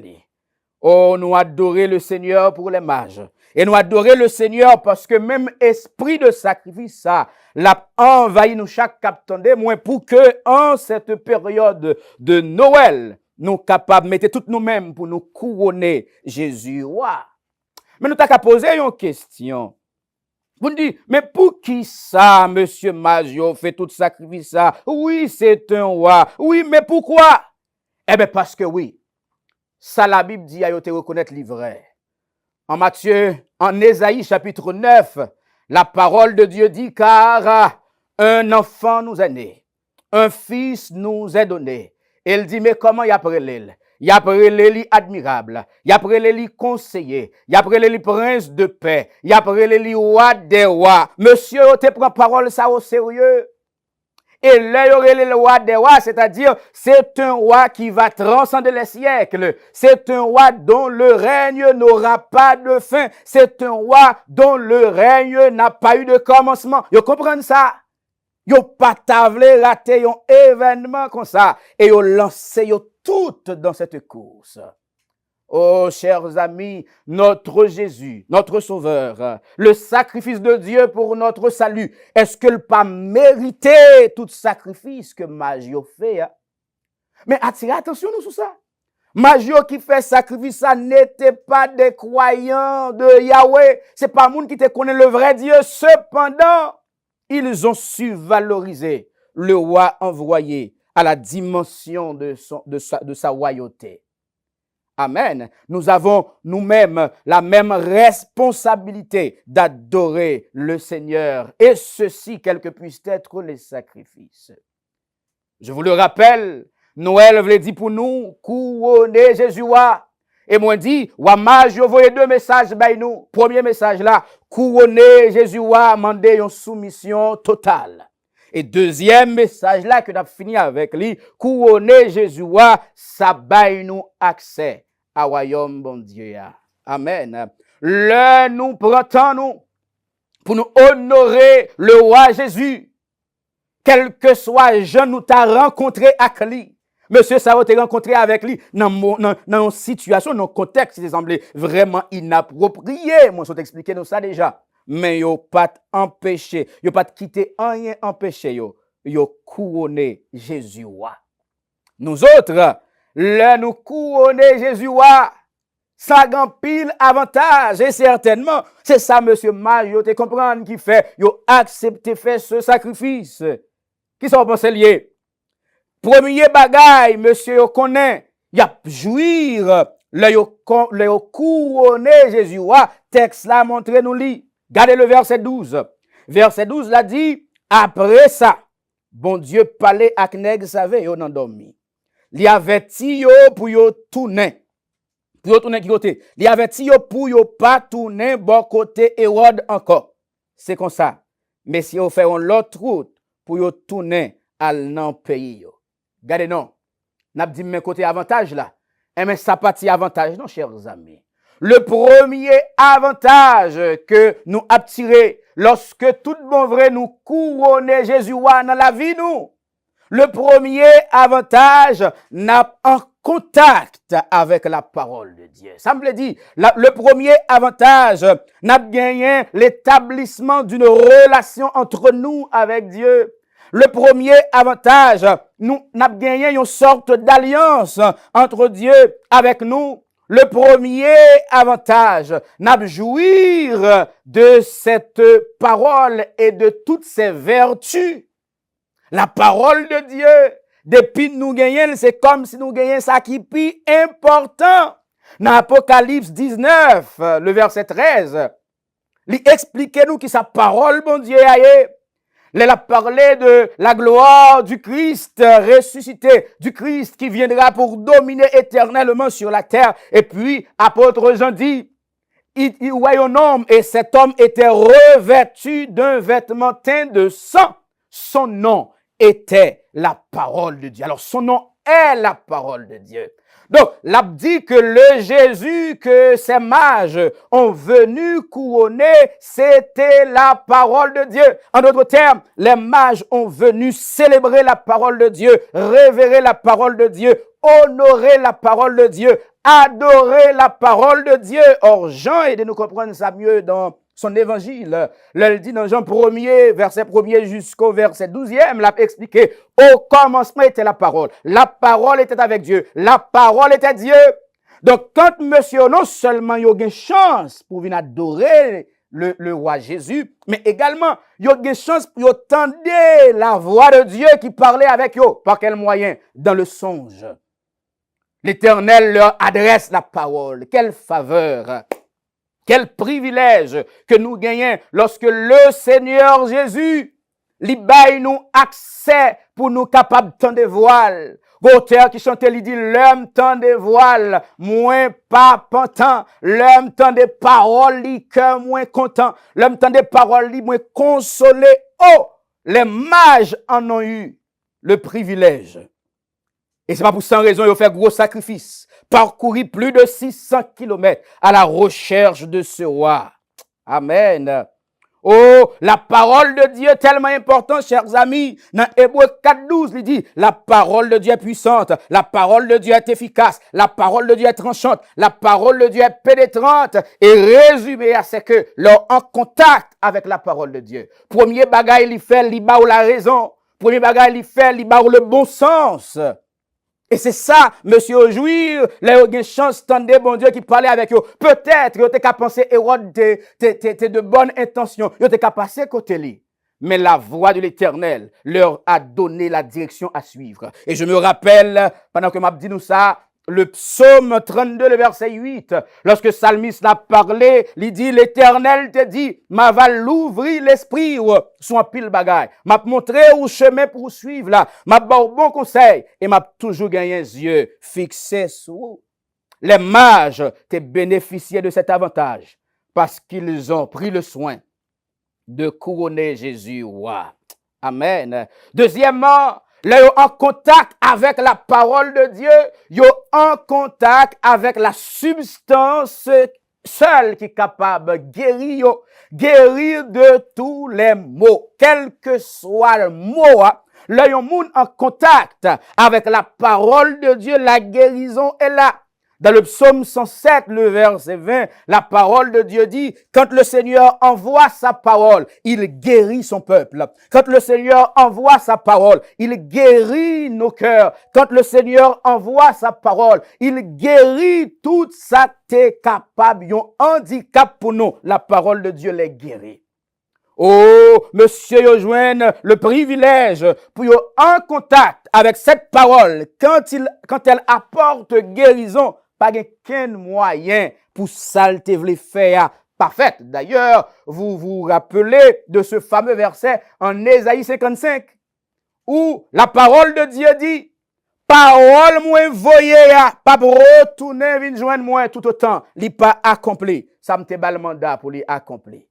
Oh, nous adorer le Seigneur pour les mages. Et nous adorer le Seigneur parce que même esprit de sacrifice, ça, l'a envahi nous chaque capitaine de moins pour que, en cette période de Noël, nous capables de mettre toutes nous-mêmes pour nous couronner Jésus roi. Mais nous t'avons posé une question. Vous nous dites, mais pour qui ça, monsieur Magio, fait tout sacrifice ça? Oui, c'est un roi. Oui, mais pourquoi? Eh bien, parce que oui. Ça, la Bible dit, à te reconnaître l'ivraie. En Ésaïe, chapitre 9, la parole de Dieu dit, car un enfant nous est né, un fils nous est donné. Elle dit, mais comment y a pris l'île? Y a pris l'île admirable, y a pris l'île conseiller, y a pris l'île prince de paix, y a pris l'île roi des rois. Monsieur, te prend parole ça au sérieux. Et là, il y aurait le roi des rois, c'est-à-dire, c'est un roi qui va transcender les siècles. C'est un roi dont le règne n'aura pas de fin. C'est un roi dont le règne n'a pas eu de commencement. Vous comprenez ça? Vous pas tablé, raté un événement comme ça. Et vous lancez tout dans cette course. Oh, chers amis, notre Jésus, notre Sauveur, le sacrifice de Dieu pour notre salut, est-ce qu'il n'a pas mérité tout sacrifice que Magio fait? Hein? Mais attirez attention nous sur ça. Magio qui fait sacrifice, ça n'était pas des croyants de Yahweh. C'est pas monde qui te connaît le vrai Dieu. Cependant, ils ont su valoriser le roi envoyé à la dimension de sa royauté. Amen. Nous avons nous-mêmes la même responsabilité d'adorer le Seigneur. Et ceci, quels que puissent être les sacrifices. Je vous le rappelle, Noël veut dire pour nous, couronner Jésus. Et moi dit, je voyais 2 messages by nous. Premier message là, couronner Jésus, demander une soumission totale. Et deuxième message là, que nous avons fini avec lui, couronner Jésus, ça baille nous accès à royaume bon Dieu. Amen. Le nous prenons nous pour nous honorer le roi Jésus. Quel que soit je nous t'a rencontré avec lui. Monsieur, ça va te rencontrer avec lui dans une situation, dans un contexte qui semblait vraiment inapproprié. Moi, je vais t'expliquer nous ça déjà. Mais yo pas empêché, yo pas quitté rien empêché yo couronné Jésus roi. Nous autres, là, nous couronner Jésus, ça grand pile avantage. Et certainement, c'est ça, monsieur Mario, te comprendre qui fait, yo accepté faire ce sacrifice. Qui sont pensés liés? Premier bagaille, monsieur, yo connaît, y a jouir, le couronné Jésus, texte là, montrez nous li. Gardez le verset 12. Verset 12 là dit, après ça, bon Dieu parlait ak nèg savait yo nan dormi. Li averti yo pour yo tourner. Pour yo tourner qui côté? Li averti yo pour yo pas tourner bon côté Hérode encore. C'est comme ça. Mais si yo fait l'autre route pour yo tourner al nan pays yo. Gardez non. N'a dit men côté avantage là. Mais ça parti avantage non chers amis. Le premier avantage que nous avons tiré lorsque tout bon vrai nous couronner Jésus dans la vie nous. Le premier avantage n'a en contact avec la parole de Dieu. Ça me dit, le premier avantage n'a gagné l'établissement d'une relation entre nous avec Dieu. Le premier avantage, nous n'a gagné une sorte d'alliance entre Dieu avec nous. Le premier avantage, n'a jouir de cette parole et de toutes ses vertus. La parole de Dieu, depuis nous gagnons, c'est comme si nous gagnions ça qui est plus important. Dans Apocalypse 19, le verset 13, il explique nous que sa parole, bon Dieu, il a parlé de la gloire du Christ ressuscité, du Christ qui viendra pour dominer éternellement sur la terre. Et puis, apôtre Jean dit, il voyait un homme et cet homme était revêtu d'un vêtement teint de sang. Son nom était la parole de Dieu. Alors, son nom est la parole de Dieu. Donc, l'a dit que le Jésus que ces mages ont venu couronner, c'était la parole de Dieu. En d'autres termes, les mages ont venu célébrer la parole de Dieu, révérer la parole de Dieu, honorer la parole de Dieu, adorer la parole de Dieu. Or, Jean, aide nous comprendre ça mieux dans son évangile. Il dit dans Jean 1er, verset 1er jusqu'au verset 12e, l'a expliqué. Au commencement était la parole. La parole était avec Dieu. La parole était Dieu. Donc, quand monsieur, non seulement il y a une chance pour venir adorer le roi Jésus, mais également, il y a une chance pour entendre la voix de Dieu qui parlait avec eux. Par quel moyen? Dans le songe. L'Éternel leur adresse la parole. Quelle faveur! Quel privilège que nous gagnons lorsque le Seigneur Jésus lui baille nous accès pour nous capables de tendre des voiles. L'auteur qui chantait, il dit, l'homme tend des voiles, moins pas pantant. L'homme tend des paroles, li cœur moins content. L'homme tend des paroles, li moins consolé. Oh, les mages en ont eu le privilège. Et c'est pas pour sans raison, ils ont fait gros sacrifices. Parcourir plus de 600 kilomètres à la recherche de ce roi. Amen. Oh, la parole de Dieu est tellement importante, chers amis. Dans Hébreux 4.12, il dit, la parole de Dieu est puissante, la parole de Dieu est efficace, la parole de Dieu est tranchante, la parole de Dieu est pénétrante. Et résumé à ce que, leur en contact avec la parole de Dieu. Premier bagage, il fait, il bat la raison. Premier bagage, il fait, il bat le bon sens. Et c'est ça, monsieur jouir, là, il y a une chance, tendez, bon Dieu, qui parlait avec eux. Peut-être, il y a qu'à penser, Hérode, t'es de bonnes intentions. Il y a qu'à passer côté lui. Mais la voix de l'Éternel leur a donné la direction à suivre. Et je me rappelle, pendant que m'a dit nous ça, le psaume 32, le verset 8, lorsque Salmiste l'a parlé, il dit, l'Éternel te dit, m'a va l'ouvrir l'esprit ou son pile bagaille, m'a montré où chemin pour suivre là, m'a bon conseil et m'a toujours gagné les yeux fixés sur les mages t'ont bénéficié de cet avantage parce qu'ils ont pris le soin de couronner Jésus roi. Amen. Deuxièmement, là, yo en contact avec la parole de Dieu, yo en contact avec la substance seule qui est capable de guérir de tous les maux, quel que soit le mot. Là, yo moun en contact avec la parole de Dieu, la guérison est là. Dans le psaume 107, le verset 20, la parole de Dieu dit, quand le Seigneur envoie sa parole, il guérit son peuple. Quand le Seigneur envoie sa parole, il guérit nos cœurs. Quand le Seigneur envoie sa parole, il guérit tout ça t'est capable, yon handicap pour nous. La parole de Dieu les guérit. Oh, monsieur, yo joigne le privilège pour yo en contact avec cette parole quand elle apporte guérison. Pas qu'un moyen pour salter les faire parfaite. D'ailleurs, vous vous rappelez de ce fameux verset en Ésaïe 55 où la parole de Dieu dit, parole moins voyée, pas pour retourner, vin joindre moins tout autant, li pas accompli. Ça m'te bal mandat pour li accompli.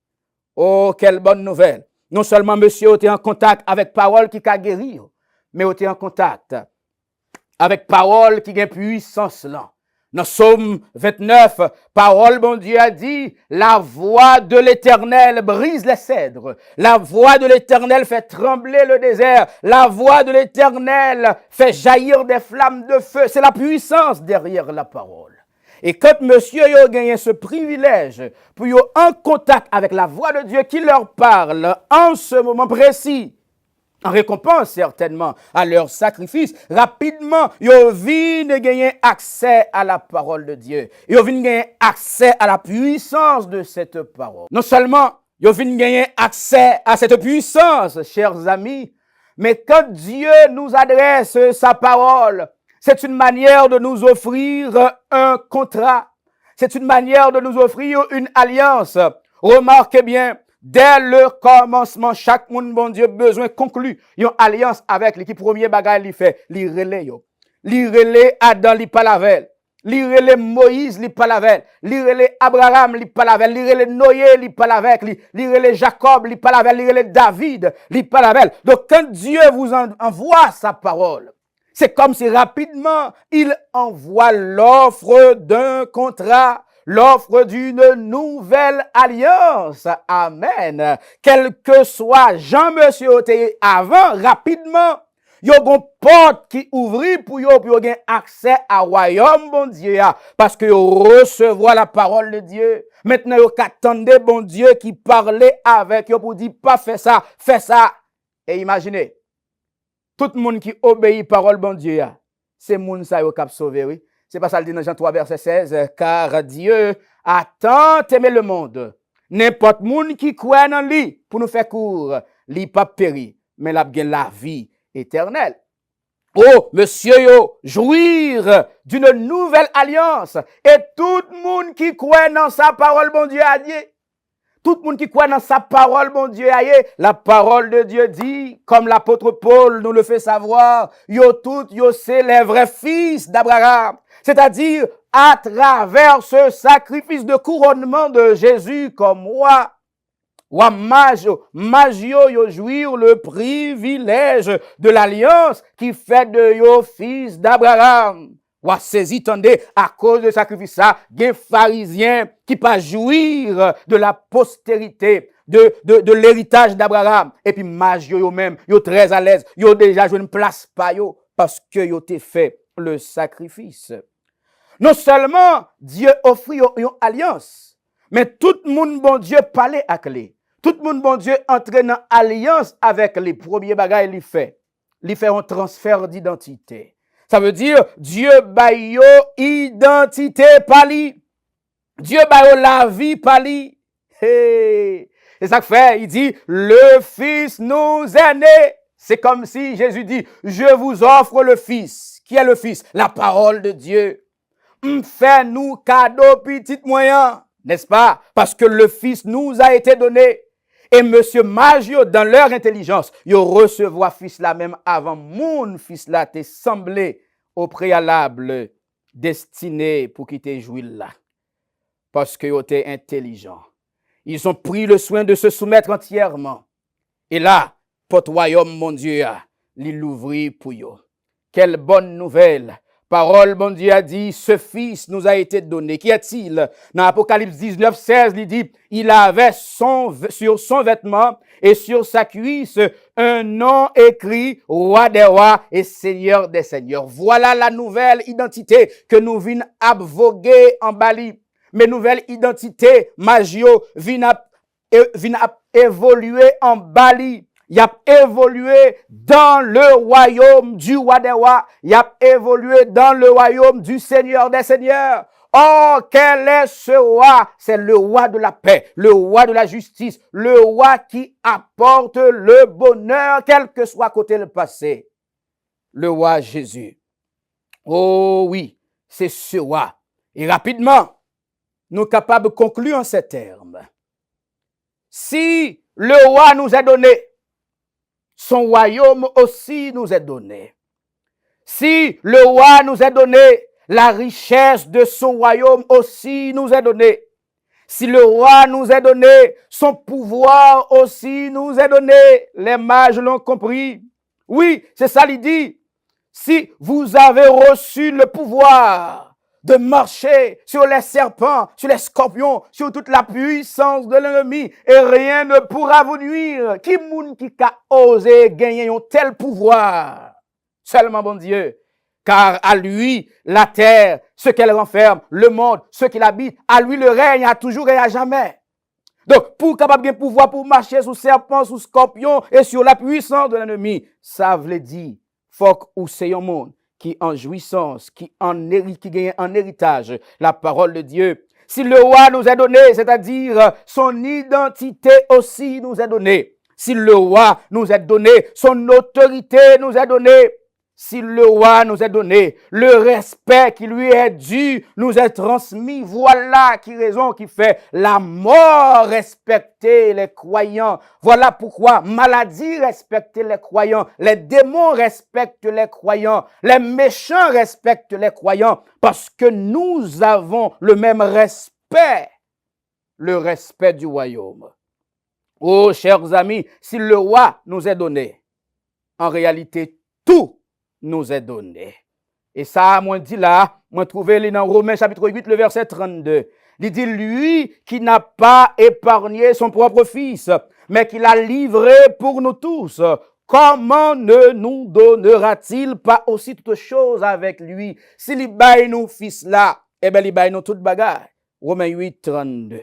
Oh, quelle bonne nouvelle. Non seulement monsieur était en contact avec parole qui a guéri, mais était en contact avec parole qui a puissance là. Dans Psaume 29, parole, bon Dieu a dit, la voix de l'Éternel brise les cèdres. La voix de l'Éternel fait trembler le désert. La voix de l'Éternel fait jaillir des flammes de feu. C'est la puissance derrière la parole. Et quand monsieur a gagné ce privilège pour être en contact avec la voix de Dieu qui leur parle en ce moment précis, en récompense certainement à leur sacrifice, rapidement, ils viennent gagner accès à la parole de Dieu. Ils viennent gagner accès à la puissance de cette parole. Non seulement ils viennent gagner accès à cette puissance, chers amis, mais quand Dieu nous adresse sa parole, c'est une manière de nous offrir un contrat. C'est une manière de nous offrir une alliance. Remarquez bien, dès le commencement, chaque monde, bon Dieu, besoin conclu, une alliance avec l'équipe premier bagage, il fait, il relais, il relais Adam, il palavel, il relais Moïse, il palavel, il relais Abraham, il palavel, il relais Noé, il palavel, il relais Jacob, il palavel, il relais David, il palavel. Donc, quand Dieu vous envoie sa parole, c'est comme si rapidement, il envoie l'offre d'un contrat, l'offre d'une nouvelle alliance. Amen. Quel que soit Jean-Monsieur Oté avant, rapidement, il y a une porte qui ouvre pour yo gagner accès à royaume bon Dieu parce que yo recevoir la parole de Dieu. Maintenant yo qu'attendez bon Dieu qui parlait avec yo pour dire pas fais ça, fais ça. Et imaginez tout le monde qui obéit parole bon Dieu c'est moun ça yo cap sauver oui. C'est pas ça le dit dans Jean 3 verset 16 car Dieu a tant aimé le monde n'importe moun qui croit en lui pour nous faire court, li pas péri mais l'a gen la vie éternelle. Oh, monsieur yo, jouir d'une nouvelle alliance et tout le monde qui croit dans sa parole bon Dieu a dit. Tout le monde qui croit dans sa parole, mon Dieu, la parole de Dieu dit, comme l'apôtre Paul nous le fait savoir, yo tout, yo c'est les vrais fils d'Abraham. C'est-à-dire, à travers ce sacrifice de couronnement de Jésus comme moi, wa magio yo jouir le privilège de l'alliance qui fait de yo fils d'Abraham. Wa saisi tendez à cause de sacrifice ça, des pharisiens qui pas jouir de la postérité de l'héritage d'Abraham et puis magio yo même, yo très à l'aise, yo déjà joué une place pa yo parce que yo t'ai fait le sacrifice. Non seulement Dieu offre une alliance, mais tout le monde bon Dieu parlait avec lui. Tout le monde bon Dieu entre dans alliance avec les premiers bagages il fait un transfert d'identité. Ça veut dire, Dieu baille yo identité pali. Dieu baille yo la vie pali. Hey. C'est ça que fait, il dit, le Fils nous est né. C'est comme si Jésus dit, je vous offre le Fils. Qui est le Fils? La parole de Dieu. Fais-nous cadeau petit moyen, n'est-ce pas? Parce que le Fils nous a été donné. Et monsieur Magio, dans leur intelligence, ils recevoir fils là même avant mon fils là t'est semblé au préalable destiné pour qu'il t'ait joui là. Parce qu'ils étaient intelligents. Ils ont pris le soin de se soumettre entièrement. Et là, pour royaume, mon Dieu, il l'ouvrit pour eux. Quelle bonne nouvelle! parole, bon Dieu a dit, ce fils nous a été donné. Qui est-il? Dans Apocalypse 19, 16, il dit, il avait sur son vêtement et sur sa cuisse un nom écrit, roi des rois et seigneur des seigneurs. Voilà la nouvelle identité que nous venons abvoguer en Bali. Mais nouvelle identité, Magio, vient évoluer en Bali. Il a évolué dans le royaume du roi des rois. Il a évolué dans le royaume du Seigneur des seigneurs. Oh, quel est ce roi? C'est le roi de la paix, le roi de la justice, le roi qui apporte le bonheur, quel que soit côté le passé. Le roi Jésus. Oh oui, c'est ce roi. Et rapidement, nous sommes capables de conclure en ces termes. Si le roi nous est donné, son royaume aussi nous est donné. Si le roi nous est donné, la richesse de son royaume aussi nous est donnée. Si le roi nous est donné, son pouvoir aussi nous est donné. Les mages l'ont compris. Oui, c'est ça qu'il dit. Si vous avez reçu le pouvoir de marcher sur les serpents, sur les scorpions, sur toute la puissance de l'ennemi, et rien ne pourra vous nuire. Qui moun qui a osé gagner un tel pouvoir? Seulement bon Dieu. Car à lui, la terre, ce qu'elle renferme, le monde, ce qu'il habite, à lui le règne, à toujours et à jamais. Donc, pour capable de pouvoir pour marcher sous serpents, sous scorpions et sur la puissance de l'ennemi, ça veut dire, faut ou c'est un monde qui en jouissance, qui gagne en héritage la parole de Dieu. Si le roi nous est donné, c'est-à-dire son identité aussi nous est donnée. Si le roi nous est donné, son autorité nous est donnée. Si le roi nous est donné, le respect qui lui est dû nous est transmis. Voilà qui raison qui fait la mort respecter les croyants. Voilà pourquoi maladie respecter les croyants, les démons respectent les croyants, les méchants respectent les croyants parce que nous avons le même respect, le respect du royaume. Oh, chers amis, si le roi nous est donné, en réalité, tout nous est donné. Et ça, moi dit là, moi trouvé dans Romains chapitre 8, le verset 32. Il dit, lui qui n'a pas épargné son propre fils, mais qui l'a livré pour nous tous, comment ne nous donnera-t-il pas aussi toutes choses avec lui? S'il baille nous fils là, eh bien, il baille nous toute bagarre. Romains 8, 32.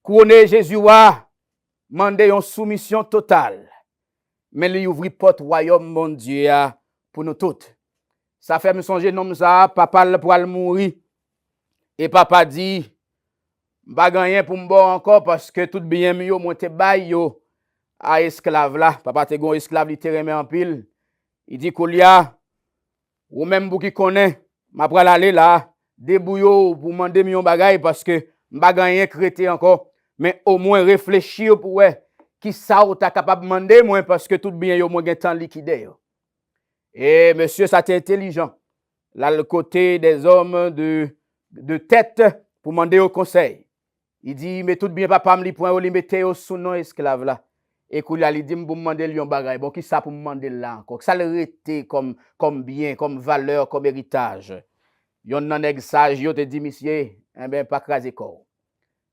Couronner Jésus a mandé une soumission totale. Mais lui ouvrit porte royaume, mon Dieu, pour nous toutes. Ça fait me songer nom ça, papa pour aller mourir. Et papa dit, pas gagner pour me boire encore parce que tout bien mieux monte bail yo à esclave là. Papa te gon esclave li te remet en pile. Il dit Koulia, ou même vous qui connaît, m'a pral aller là, débouyo pour demander million bagay parce que pas gagner crété encore, mais au moins réfléchir pour qui ça ou ta capable demander moi parce que tout bien yo moins temps liquidé yo. Et monsieur, ça t'est intelligent. Là, le côté des hommes de tête pour demander au conseil. Il dit, mais tout bien, papa, me li point, li mette au sous non esclave là. Et qu'il a dit, pour me demander lui un bagay. Bon, qui ça pour me demander là encore? Ça le rete comme bien, comme valeur, comme héritage. Yon nan nèg sage, yo te dit, monsieur, eh ben, pas craser corps.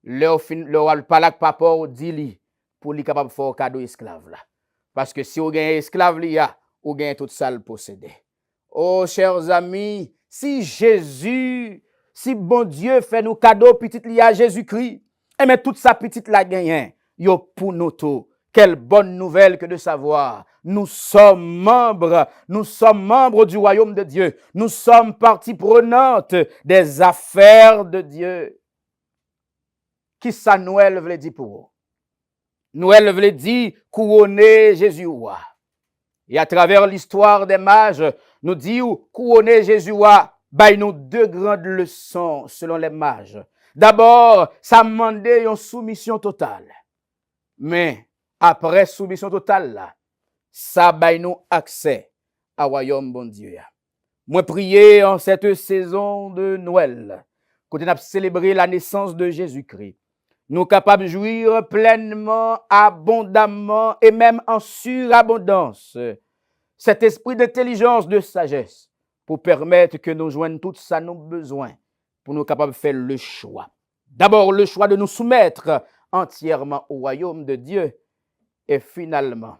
Le palak papa dit li, pour li capable faire cadeau esclave là. Parce que si on gagne esclave li ya, ou gagne tout ça le posséder. Oh, chers amis, si bon Dieu fait nous cadeau petit li à Jésus-Christ, et mais toute sa petite la gagne, yo pour nous tout. Quelle bonne nouvelle que de savoir, nous sommes membres du royaume de Dieu. Nous sommes partie prenante des affaires de Dieu. Qui ça Noël veut dire pour vous? Noël veut dire couronner Jésus roi. Et à travers l'histoire des mages, nous dit couronner Jésus roi, bah nous deux grandes leçons selon les mages. D'abord, ça demandait une soumission totale. Mais après soumission totale là, ça bah nous accès au royaume bon Dieu. Moi prier en cette saison de Noël, quand on a célébré la naissance de Jésus-Christ. Nous capables de jouir pleinement, abondamment et même en surabondance cet esprit d'intelligence, de sagesse pour permettre que nous joignions tout ça nos besoins, pour nous capables de faire le choix. D'abord, le choix de nous soumettre entièrement au royaume de Dieu et finalement,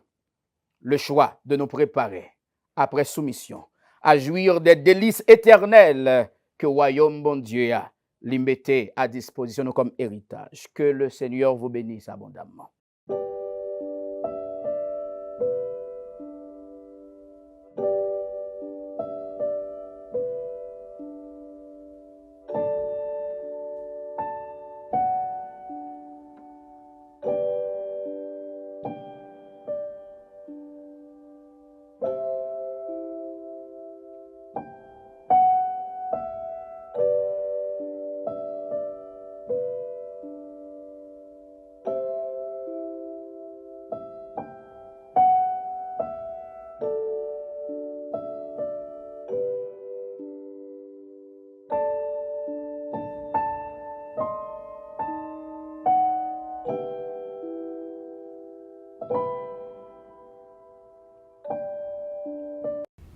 le choix de nous préparer, après soumission, à jouir des délices éternelles que le royaume bon Dieu a les mettait à disposition comme héritage. Que le Seigneur vous bénisse abondamment.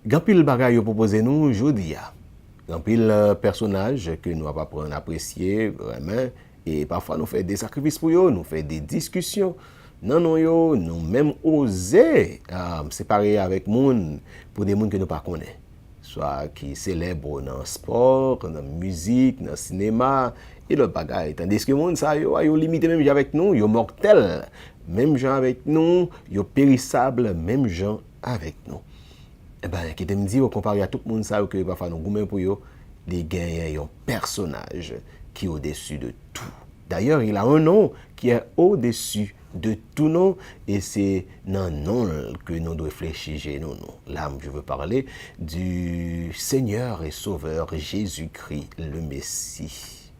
Gampil bagay yo propose nous jodi a. Gampil personnage que nous va prendre apprécier vraiment et parfois nous fait des sacrifices pour yo, nous fait des discussions. Non non yo, nous même oser séparer avec moun pour des moun que nous pas connaît. Soit qui célèbre dans le sport, dans la musique, dans le cinéma et le bagay. Tandis que moun ça yo limité même avec nous, yo mortel, même gens avec nous, yo périssable, même gens avec nous. Eh ben, qui te me dit, comparé à tout le monde, ça, que parfois nous goumens pour eux, les gagnants un personnage qui est au-dessus de tout. D'ailleurs, il a un nom qui est au-dessus de tout nom, et c'est dans nom que nous devons réfléchir chez nous. Là, je veux parler du Seigneur et Sauveur Jésus-Christ, le Messie.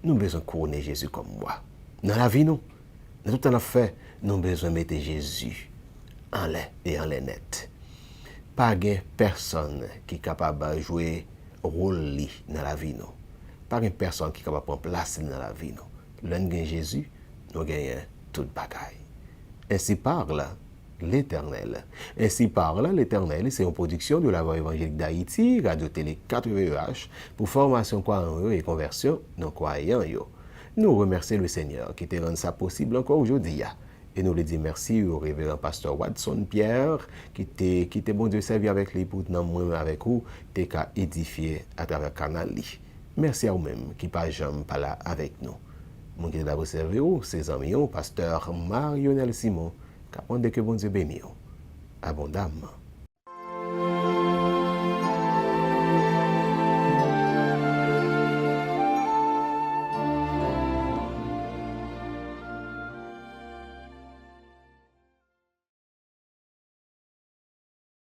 Nous avons besoin de couronner Jésus comme moi. Dans la vie, nous, dans tout en fait, nous avons besoin de mettre Jésus en l'air et en l'air net. Pas de personne qui est capable de jouer rôle dans la vie. Pas de personne qui est capable de prendre place dans la vie. L'un gagne Jésus, nous gagnons toute bagaille. Ainsi parle l'Éternel. Ainsi parle l'Éternel, c'est une production de la Voix évangélique d'Haïti, Radio Télé 4VEH, pour formation croyants et conversion non croyants. Nous remercions le Seigneur qui te rend ça possible encore aujourd'hui. Et nous lui disons merci au révérend pasteur Watson Pierre, qui était bon Dieu servi avec lui pour nous avec vous, t'es qu'à édifier à travers le canal. Merci à vous-même qui pas jamais pas là avec nous. Mon qui est d'abord servi, ses amis, pasteur Marionel Simon, qui a que bon Dieu béni abondamment.